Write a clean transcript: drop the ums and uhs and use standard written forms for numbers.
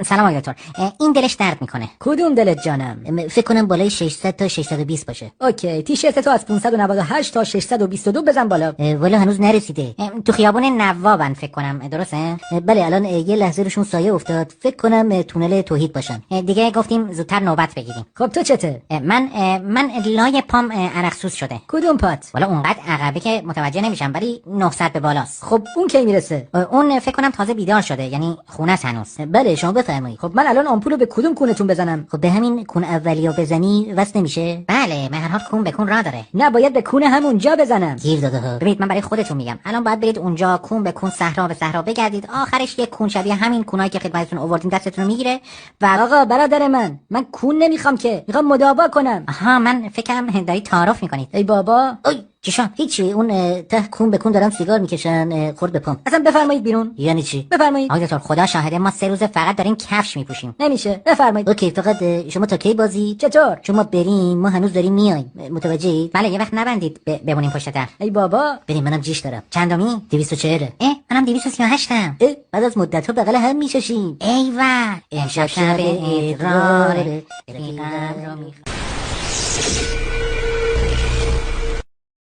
سلام آقای دکتر. این دلش درد میکنه. کدوم دلت جانم؟ فکر کنم بالای 600 تا 620 باشه. اوکی، تیشرت تو از 598 تا 622 بزن بالا. ولی هنوز نرسیده. تو خیابون نوابن فکر کنم، درسته؟ بله، الان یه لحظه روشون سایه افتاد. فکر کنم تونل توحید باشن. دیگه گفتیم زودتر نوبت بگیریم. خب تو چته؟ من لای پام عرقسوز شده. کدوم پات؟ والا اونقدر عقبه که متوجه نمیشم، ولی 900 به بالاست. خب اون کی میرسه؟ اون فکر کنم تازه بیدار شده، یعنی خونه است هنوز. بله شما بفرمایید. خب من الان آمپولو به کدوم کونتون بزنم؟ خب به همین کون اولیو بزنی وصل نمیشه؟ بله، به هر حال کون به کون راه داره. نه، باید به کونه همونجا بزنم. گیر داده ها. ببینید من برای خودتون میگم، الان باید برید اونجا کون به کون، صحرا به صحرا بگردید، آخرش یک کون شبیه همین کونایی که خدمتتون آوردیم دستتون رو میگیره و آقا برادر من کون نمیخوام که، میخوام مداوا کنم. آها، من فکرم دارید تعارف میکنید. ای بابا. اوی چشم، هیچی، اون ته کون به کون دارن سیگار میکشن، خورد به پام. اصلا بفرمایید بیرون. یعنی چی؟ بفرمایید. آقای دکتر خدا شاهده، ما 3 روز فقط داریم کفش میپوشیم. نمیشه، بفرمایید. اوکی، فقط شما تا کی بازی؟ چطور؟ شما بریم، ما هنوز داریم میایم، متوجهید؟ بله، یه وقت نبندید بمونیم پشت در. ای بابا. بریم، منم جیش دارم. چندمی؟ 240. منم 238م. بعد از مدت ها بغل هم میششیم. ایول، امشب شب ادرار رفیقم رو